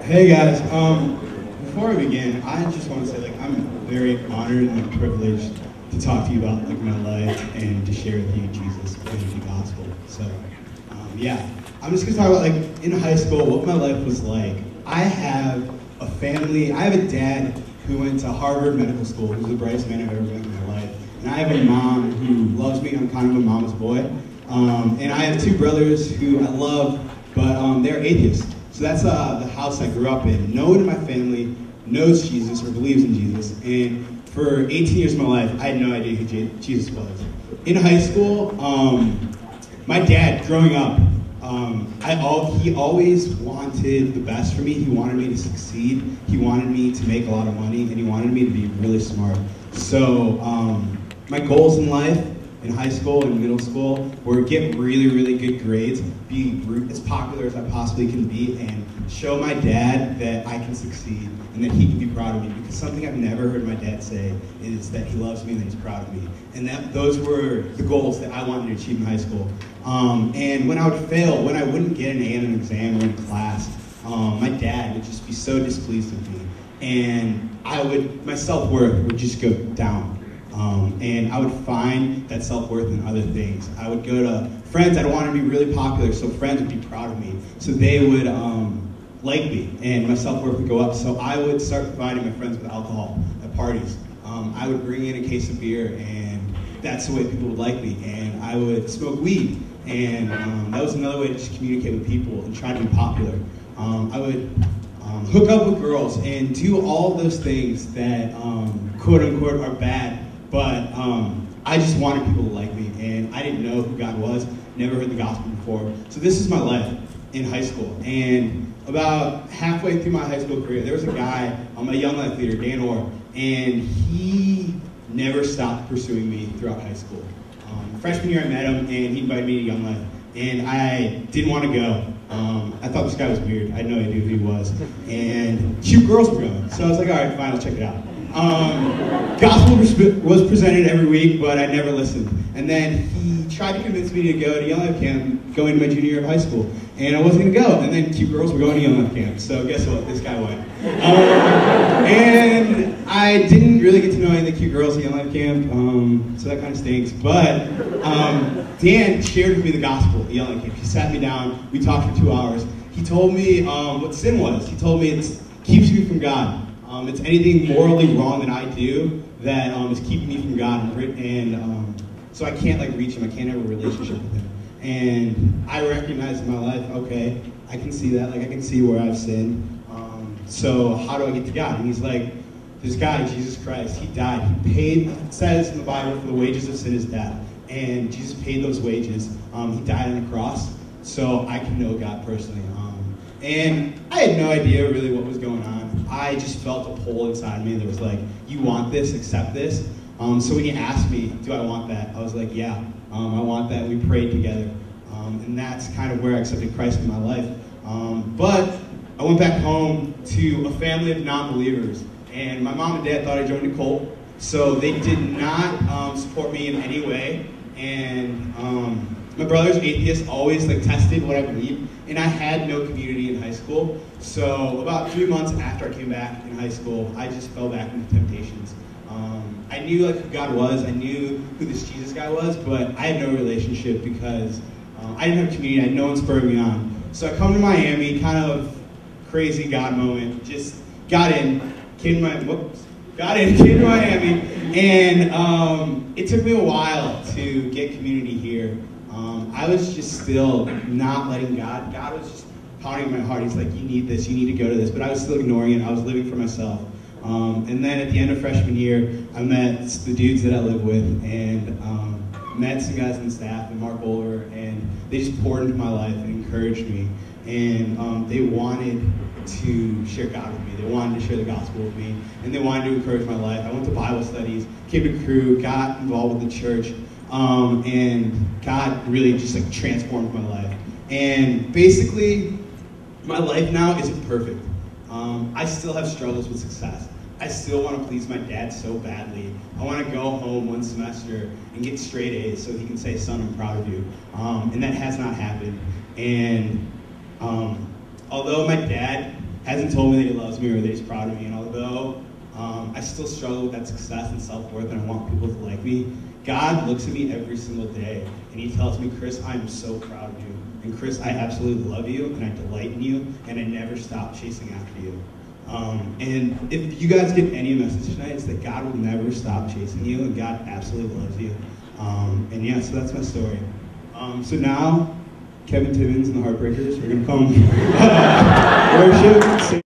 Hey guys, before I begin, I just want to say I'm very honored and privileged to talk to you about my life and to share with you Jesus and the gospel. So yeah, I'm just gonna talk about in high school what my life was like. I have a family. I have a dad who went to Harvard Medical School, who's the brightest man I've ever met in my life, and I have a mom who loves me. I'm kind of a mama's boy, and I have two brothers who I love, but they're atheists. So that's the house I grew up in. No one in my family knows Jesus or believes in Jesus. And for 18 years of my life, I had no idea who Jesus was. In high school, my dad, growing up, he always wanted the best for me. He wanted me to succeed. He wanted me to make a lot of money, and he wanted me to be really smart. So my goals in life, in high school and middle school, were get really, really good grades, be as popular as I possibly can be, and show my dad that I can succeed and that he can be proud of me. Because something I've never heard my dad say is that he loves me and that he's proud of me. And those were the goals that I wanted to achieve in high school. And when I would fail, when I wouldn't get an A in an exam or in class, my dad would just be so displeased with me. And my self-worth would just go down. And I would find that self-worth in other things. I would go to friends. I'd want to be really popular, so friends would be proud of me. So they would like me, and my self-worth would go up. So I would start providing my friends with alcohol at parties. I would bring in a case of beer, and that's the way people would like me. And I would smoke weed, and that was another way to just communicate with people and try to be popular. I would hook up with girls and do all those things that quote-unquote are bad. But I just wanted people to like me, and I didn't know who God was, never heard the gospel before. So this is my life in high school. And about halfway through my high school career, there was a guy, my Young Life leader, Dan Orr, and he never stopped pursuing me throughout high school. Freshman year I met him, and he invited me to Young Life, and I didn't want to go. I thought this guy was weird. I had no idea who he was. And cute girls were going, so I was like, all right, fine, I'll check it out. Gospel was presented every week, but I never listened. And then he tried to convince me to go to Young Life Camp going into my junior year of high school. And I wasn't going to go. And then cute girls were going to Young Life Camp. So guess what? This guy went. And I didn't really get to know any of the cute girls at Young Life Camp, so that kind of stinks. But Dan shared with me the gospel at Young Life Camp. He sat me down. We talked for 2 hours. He told me what sin was. He told me it keeps me from God. It's anything morally wrong that I do that is keeping me from God, and so I can't reach Him. I can't have a relationship with Him. And I recognize in my life, okay, I can see that. I can see where I've sinned. So how do I get to God? And He's like, this guy, Jesus Christ, He died. He paid. It says in the Bible, for the wages of sin is death, and Jesus paid those wages. He died on the cross, so I can know God personally. And I had no idea really what was going on. I just felt a pull inside me that was like, you want this, accept this. So when you asked me, do I want that? I was like, yeah, I want that. We prayed together. And that's kind of where I accepted Christ in my life. But I went back home to a family of non-believers. And my mom and dad thought I joined a cult. So they did not support me in any way. And my brother's atheist, always tested what I believed, and I had no community in high school. So about 3 months after I came back in high school, I just fell back into temptations. I knew who God was, I knew who this Jesus guy was, but I had no relationship because I didn't have community, I had no one spurring me on. So I come to Miami, kind of crazy God moment, just got in, came to Miami, and it took me a while to get community here. I was just still not letting God. God was just pounding in my heart. He's like, you need this, you need to go to this. But I was still ignoring it. I was living for myself. And then at the end of freshman year, I met the dudes that I live with, and met some guys on staff, and Mark Oliver, and they just poured into my life and encouraged me. And they wanted to share God with me. They wanted to share the gospel with me, and they wanted to encourage my life. I went to Bible studies, came to Crew, got involved with the church. And God really just transformed my life. And basically, my life now isn't perfect. I still have struggles with success. I still want to please my dad so badly. I want to go home one semester and get straight A's so he can say, son, I'm proud of you. And that has not happened. And although my dad hasn't told me that he loves me or that he's proud of me. And although I still struggle with that success and self-worth and I want people to like me, God looks at me every single day and he tells me, Chris, I am so proud of you. And Chris, I absolutely love you and I delight in you and I never stop chasing after you. And if you guys get any message tonight, it's that God will never stop chasing you and God absolutely loves you. And yeah, so that's my story. So now, Kevin Timmons and the Heartbreakers, we're going to come worship.